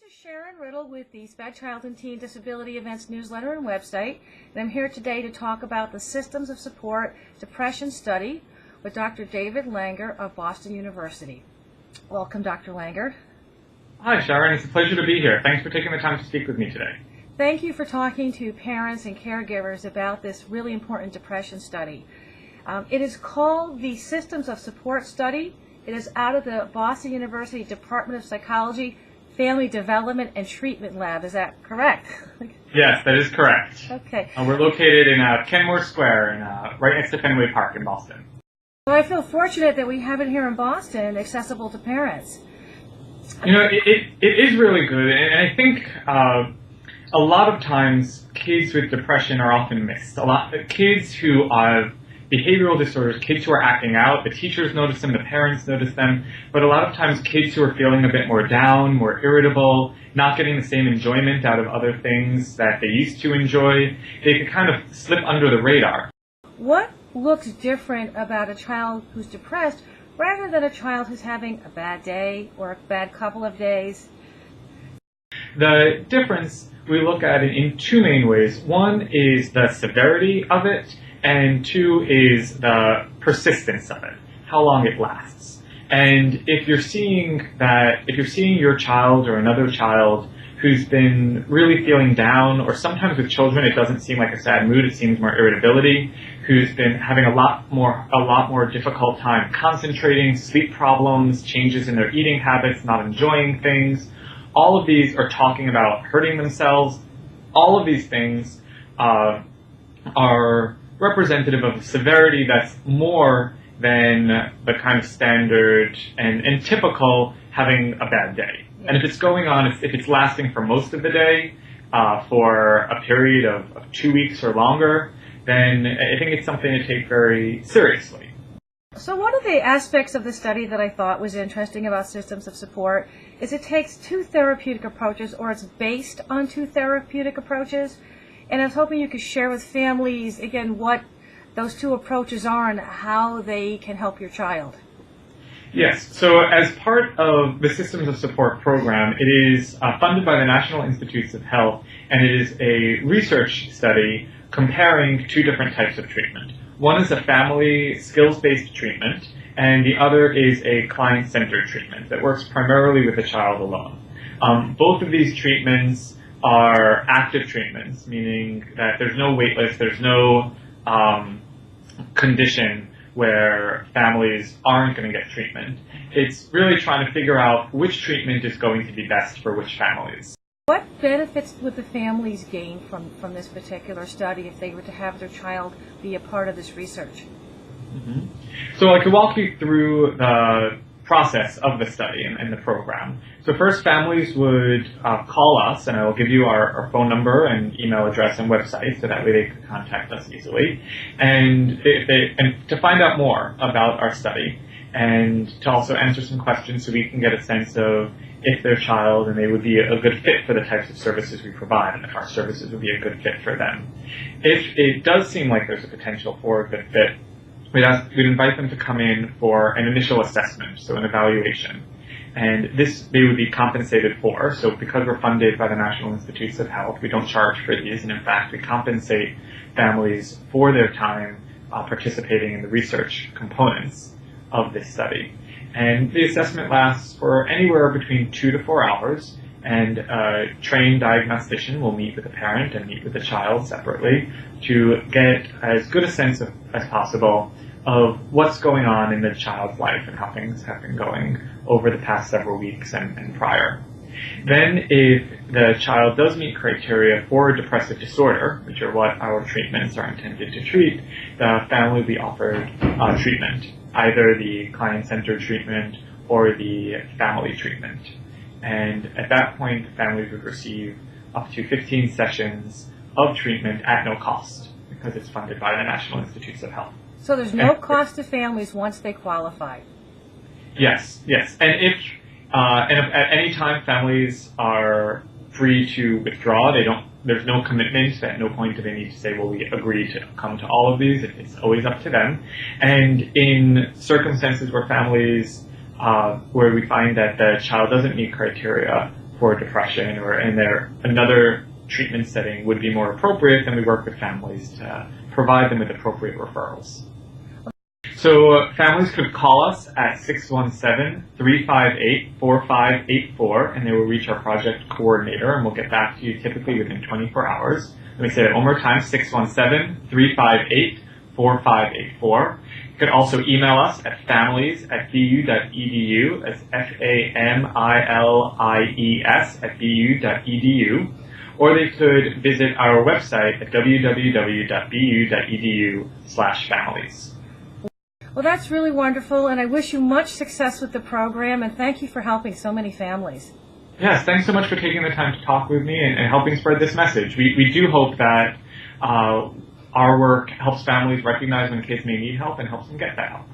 This is Sharon Riddle with the SPAD Child and Teen Disability Events newsletter and website, and I'm here today to talk about the Systems of Support Depression Study with Dr. David Langer of Boston University. Welcome, Dr. Langer. Hi, Sharon. It's a pleasure to be here. Thanks for taking the time to speak with me today. Thank you for talking to parents and caregivers about this really important depression study. It is called the Systems of Support Study. It is out of the Boston University Department of Psychology Family Development and Treatment Lab. Is that correct? Yes, that is correct. Okay. We're located in Kenmore Square, right next to Fenway Park in Boston. Well, I feel fortunate that we have it here in Boston, accessible to parents. You know, it is really good, and I think a lot of times kids with depression are often missed. Kids who have behavioral disorders, kids who are acting out, the teachers notice them, the parents notice them, but a lot of times kids who are feeling a bit more down, more irritable, not getting the same enjoyment out of other things that they used to enjoy, they can kind of slip under the radar. What looks different about a child who's depressed rather than a child who's having a bad day or a bad couple of days? The difference we look at it in two main ways. One is the severity of it, and two is the persistence of it, how long it lasts. And if you're seeing your child or another child who's been really feeling down, or sometimes with children it doesn't seem like a sad mood, it seems more irritability, who's been having a lot more difficult time concentrating, sleep problems, changes in their eating habits, not enjoying things, all of these are talking about hurting themselves. All of these things are representative of a severity that's more than the kind of standard and typical having a bad day. And if it's going on, if it's lasting for most of the day, for a period of 2 weeks or longer, then I think it's something to take very seriously. So one of the aspects of the study that I thought was interesting about systems of support is it takes two therapeutic approaches, or it's based on two therapeutic approaches. And I was hoping you could share with families, again, what those two approaches are and how they can help your child. Yes, so as part of the Systems of Support program, it is funded by the National Institutes of Health, and it is a research study comparing two different types of treatment. One is a family skills-based treatment, and the other is a client-centered treatment that works primarily with the child alone. Both of these treatments are active treatments, meaning that there's no wait list, there's no condition where families aren't going to get treatment. It's really trying to figure out which treatment is going to be best for which families. What benefits would the families gain from this particular study if they were to have their child be a part of this research? Mm-hmm. So I could walk you through the process of the study and the program. So first, families would call us, and I will give you our phone number and email address and website, so that way they can contact us easily, and to find out more about our study, and to also answer some questions so we can get a sense of if their child and they would be a good fit for the types of services we provide, and if our services would be a good fit for them. If it does seem like there's a potential for a good fit, we'd invite them to come in for an initial assessment, so an evaluation. And they would be compensated for. So because we're funded by the National Institutes of Health, we don't charge for these, and in fact we compensate families for their time participating in the research components of this study. And the assessment lasts for anywhere between 2 to 4 hours, and a trained diagnostician will meet with the parent and meet with the child separately to get as good a sense as possible of what's going on in the child's life and how things have been going over the past several weeks and prior. Then, if the child does meet criteria for a depressive disorder, which are what our treatments are intended to treat, the family will be offered treatment, either the client-centered treatment or the family treatment. And at that point, the families would receive up to 15 sessions of treatment at no cost, because it's funded by the National Institutes of Health. So there's no cost to families once they qualify? Yes. And if at any time families are free to withdraw, there's no commitment. At no point do they need to say, well, we agree to come to all of these. It's always up to them. And in circumstances where families where we find that the child doesn't meet criteria for depression, or in another treatment setting would be more appropriate, then we work with families to provide them with appropriate referrals. So families could call us at 617-358-4584, and they will reach our project coordinator, and we'll get back to you typically within 24 hours. Let me say that one more time, 617-358-4584. You could also email us at families@bu.edu, that's families@bu.edu, or they could visit our website at www.bu.edu/families. Well, that's really wonderful, and I wish you much success with the program, and thank you for helping so many families. Yes, thanks so much for taking the time to talk with me and helping spread this message. We do hope that our work helps families recognize when kids may need help and helps them get that help.